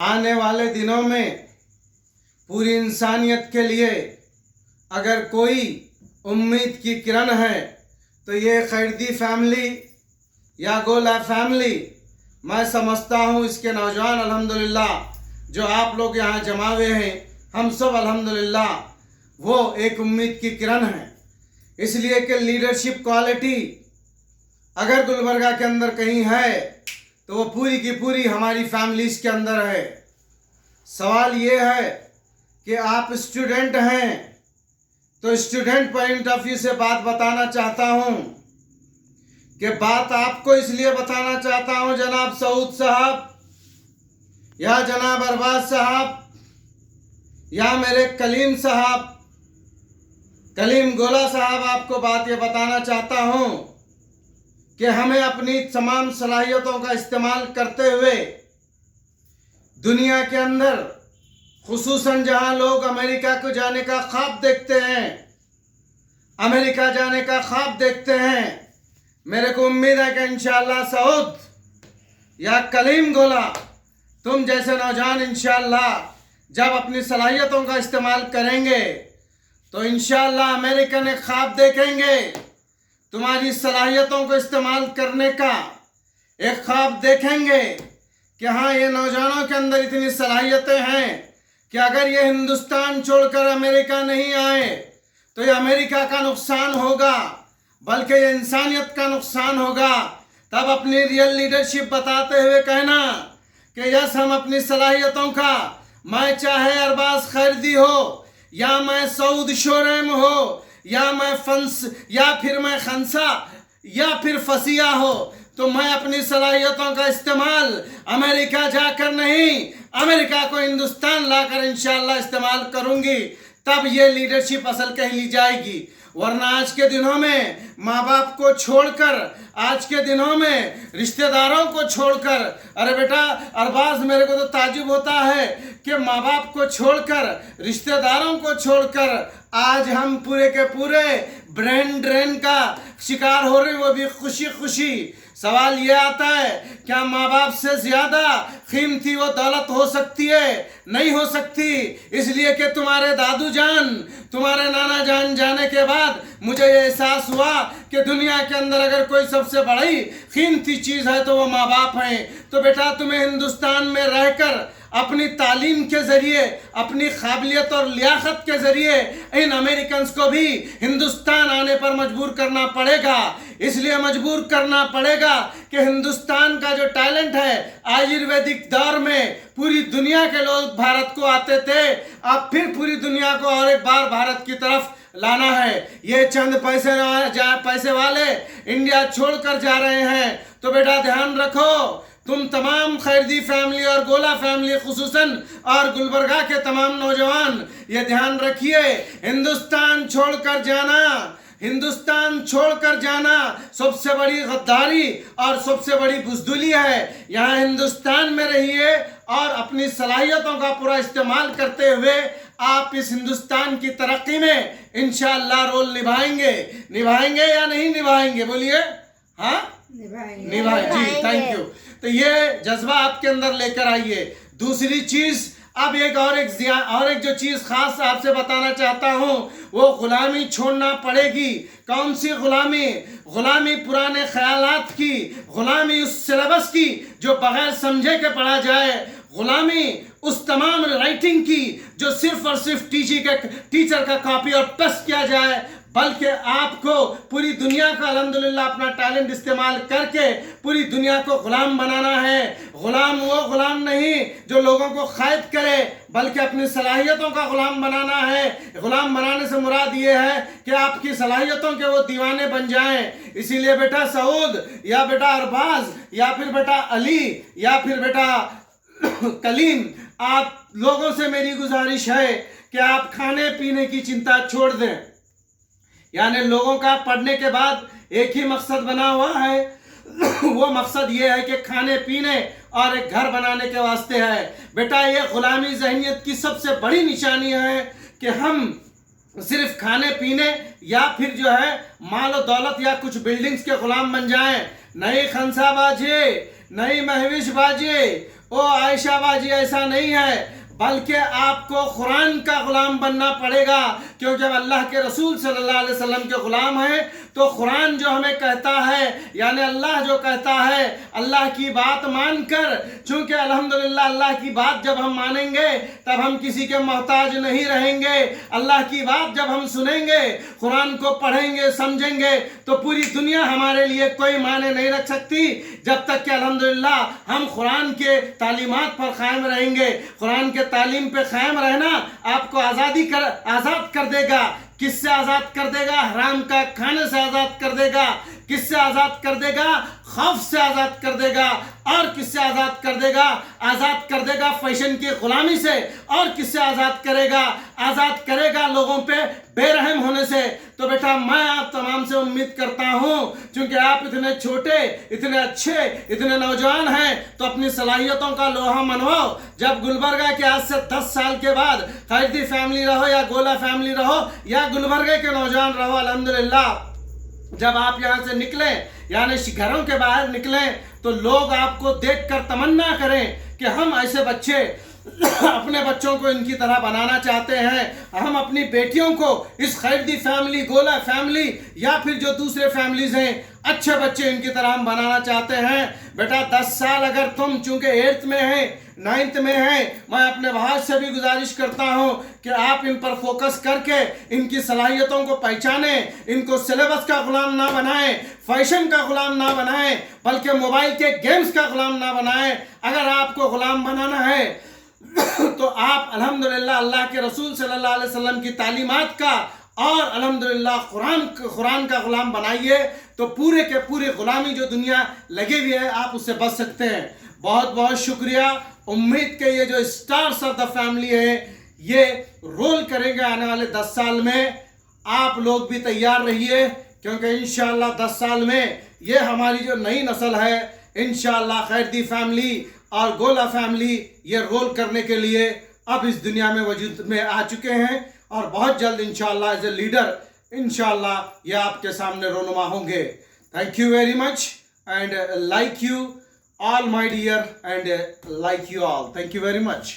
आने वाले दिनों में पूरी इंसानियत के लिए अगर कोई उम्मीद की किरण है तो ये खैरदी फैमिली या गोला फैमिली मैं समझता हूँ। इसके नौजवान अल्हम्दुलिल्लाह जो आप लोग यहाँ जमा हुए हैं, हम सब अल्हम्दुलिल्लाह वो एक उम्मीद की किरण है। इसलिए कि लीडरशिप क्वालिटी अगर गुलबर्गा के अंदर कहीं है तो वो पूरी की पूरी हमारी फैमिलीज के अंदर है। सवाल ये है कि आप स्टूडेंट हैं तो स्टूडेंट पॉइंट ऑफ व्यू से बात बताना चाहता हूँ कि बात आपको इसलिए बताना चाहता हूँ जनाब सऊद साहब या जनाब अरबाज साहब या मेरे कलीम साहब, कलीम गोला साहब, आपको बात ये बताना चाहता हूँ कि हमें अपनी तमाम सलाहियतों का इस्तेमाल करते हुए दुनिया के अंदर खुसूसन जहां लोग अमेरिका को जाने का ख्वाब देखते हैं, अमेरिका जाने का ख्वाब देखते हैं, मेरे को उम्मीद है कि इंशाअल्लाह सऊद या कलीम गोला तुम जैसे नौजवान इंशाअल्लाह जब अपनी सलाहियतों का इस्तेमाल करेंगे तो इंशाअल्लाह अमेरिका ने ख्वाब देखेंगे। तुम्हारी सलाहियतों को इस्तेमाल करने का एक ख्वाब देखेंगे कि हाँ, ये नौजवानों के अंदर इतनी सलाहियतें हैं कि अगर ये हिंदुस्तान छोड़कर अमेरिका नहीं आए तो ये अमेरिका का नुकसान होगा, बल्कि ये इंसानियत का नुकसान होगा। तब अपनी रियल लीडरशिप बताते हुए कहना कि यस, हम अपनी सलाहियतों का, मैं चाहे अरबाज खैरदी हो या मैं सऊद शोरेम हो या मैं फंस या फिर मैं खंसा या फिर फसिया हो, तो मैं अपनी सलाहियतों का इस्तेमाल अमेरिका जाकर नहीं, अमेरिका को हिंदुस्तान लाकर इंशाअल्लाह इस्तेमाल करूंगी। तब ये लीडरशिप असल कहली जाएगी। वरना आज के दिनों में माँ बाप को छोड़कर, आज के दिनों में रिश्तेदारों को छोड़कर, अरे बेटा अरबाज, मेरे को तो ताजुब होता है कि माँ बाप को छोड़कर, रिश्तेदारों को छोड़कर आज हम पूरे के पूरे ब्रेन ड्रेन का शिकार हो रहे हैं, वो भी खुशी खुशी। सवाल ये आता है, क्या माँ बाप से ज्यादा कीमती वो दौलत हो सकती है? नहीं हो सकती। इसलिए कि तुम्हारे दादू जान, तुम्हारे नाना जान जाने के बाद मुझे ये एहसास हुआ कि दुनिया के अंदर अगर कोई सबसे बड़ी कीमती चीज़ है तो वो माँ बाप हैं। तो बेटा तुम्हें हिंदुस्तान में रहकर अपनी तालीम के ज़रिए, अपनी काबिलियत और लियाकत के ज़रिए इन अमेरिकन्स को भी हिंदुस्तान आने पर मजबूर करना पड़ेगा। इसलिए मजबूर करना पड़ेगा कि हिंदुस्तान का जो टैलेंट है, आयुर्वेदिक दौर में पूरी दुनिया के लोग भारत को आते थे, अब फिर पूरी दुनिया को और एक बार भारत की तरफ लाना है। ये चंद पैसे वाले इंडिया छोड़कर जा रहे हैं। तो बेटा ध्यान रखो, तुम तमाम खैरदी फैमिली और गोला फैमिली खुसूसन और गुलबर्गा के तमाम नौजवान ये ध्यान रखिए, हिंदुस्तान छोड़कर जाना, हिंदुस्तान छोड़कर जाना सबसे बड़ी गद्दारी और सबसे बड़ी बुज़दिली है। यहाँ हिंदुस्तान में रहिए और अपनी सलाहियतों का पूरा इस्तेमाल करते हुए आप इस हिंदुस्तान की तरक्की में इंशाअल्लाह रोल निभाएंगे। निभाएंगे या नहीं निभाएंगे? बोलिए। हाँ, निभाएंगे जी, थैंक यू। तो ये जज्बा आपके अंदर लेकर आइए। दूसरी चीज, अब एक जो चीज खास आपसे बताना चाहता हूँ, वो गुलामी छोड़ना पड़ेगी। कौन सी गुलामी? गुलामी पुराने ख्यालात की, गुलामी उस सिलेबस की जो बगैर समझे के पढ़ा जाए, गुलामी उस तमाम राइटिंग की जो सिर्फ और सिर्फ टीचर का कॉपी और पेस्ट किया जाए, बल्कि आपको पूरी दुनिया का अल्हम्दुलिल्लाह अपना टैलेंट इस्तेमाल करके पूरी दुनिया को गुलाम बनाना है। गुलाम वो गुलाम नहीं जो लोगों को कैद करे, बल्कि अपनी सलाहियतों का गुलाम बनाना है। गुलाम बनाने से मुराद ये है कि आपकी सलाहियतों के वो दीवाने बन जाएं। इसीलिए बेटा सऊद या बेटा अरबाज या फिर बेटा अली या फिर बेटा कलीम, आप लोगों से मेरी गुजारिश है कि आप खाने पीने की चिंता छोड़ दें। यानी लोगों का पढ़ने के बाद एक ही मकसद बना हुआ है, वो मकसद ये है कि खाने पीने और एक घर बनाने के वास्ते है। बेटा ये गुलामी जहनियत की सबसे बड़ी निशानी है कि हम सिर्फ खाने पीने या फिर जो है माल और दौलत या कुछ बिल्डिंग्स के गुलाम बन जाएं। नहीं खंसा बाजे, नहीं महविश बाजे, ओ आयशा बाजी ऐसा नहीं है, बल्कि आपको कुरान का गुलाम बनना पड़ेगा, क्योंकि जब अल्लाह के रसूल सल्लल्लाहु अलैहि वसल्लम के गुलाम हैं तो कुरान जो हमें कहता है, यानी अल्लाह जो कहता है, अल्लाह की बात मानकर, चूंकि अल्हम्दुलिल्लाह अल्लाह की बात जब हम मानेंगे तब हम किसी के मोहताज नहीं रहेंगे। अल्लाह की बात जब हम सुनेंगे, कुरान को पढ़ेंगे, समझेंगे, तो पूरी दुनिया हमारे लिए कोई मायने नहीं रख सकती जब तक कि अल्हम्दुलिल्लाह हम कुरान के तालीमात पर कायम रहेंगे। कुरान के तालीम पे कायम रहना आपको आज़ाद कर देगा। किससे आज़ाद कर देगा? हराम का खाने से आज़ाद कर देगा। किससे आज़ाद कर देगा? खौफ से आज़ाद कर देगा। और किससे आज़ाद कर देगा? आज़ाद कर देगा फैशन की गुलामी से। और किससे आज़ाद करेगा? आज़ाद करेगा लोगों पे बेरहम होने से। तो बेटा मैं आप तमाम से उम्मीद करता हूँ, क्योंकि आप इतने छोटे, इतने अच्छे, इतने नौजवान हैं, तो अपनी सलाहियतों का लोहा मनवाओ। जब गुलबर्गा के आज से 10 साल के बाद खैरदी फैमिली रहो या गोला फैमिली रहो या गुलबर्गा के नौजवान रहो, अल्हम्दुलिल्लाह जब आप यहाँ से निकलें, यानी घरों के बाहर निकलें, तो लोग आपको देखकर तमन्ना करें कि हम ऐसे बच्चे अपने बच्चों को इनकी तरह बनाना चाहते हैं। हम अपनी बेटियों को इस खैरदी फैमिली, गोला फैमिली या फिर जो दूसरे फैमिलीज हैं, अच्छे बच्चे इनकी तरह हम बनाना चाहते हैं। बेटा 10 साल अगर तुम चूंकि 8th में हैं, 9th में हैं, मैं अपने भाई से भी गुजारिश करता हूं कि आप इन पर फोकस करके इनकी सलाहियतों को पहचानें, इनको सिलेबस का गुलाम ना बनाएं, फैशन का गुलाम ना बनाएं, बल्कि मोबाइल के गेम्स का गुलाम ना बनाएं। अगर आपको गुलाम बनाना है तो आप अल्हम्दुलिल्लाह अल्लाह के रसूल सल्लल्लाहु अलैहि वसल्लम की तालीमात का और अल्हम्दुलिल्लाह कुरान का गुलाम बनाइए, तो पूरे के पूरे गुलामी जो दुनिया लगी हुई है आप उससे बच सकते हैं। बहुत बहुत शुक्रिया। उम्मीद के ये जो स्टार्स ऑफ द फैमिली है ये रोल करेंगे आने वाले 10 साल में। आप लोग भी तैयार रहिए, क्योंकि इंशाअल्लाह 10 साल में ये हमारी जो नई नस्ल है, इंशाअल्लाह खैरदी फैमिली और गोला फैमिली ये रोल करने के लिए अब इस दुनिया में वजूद में आ चुके हैं, और बहुत जल्द इंशाअल्लाह एज ए लीडर इंशाअल्लाह ये आपके सामने रोनुमा होंगे। Thank you very much and like you all my dear and like you all. Thank you very much.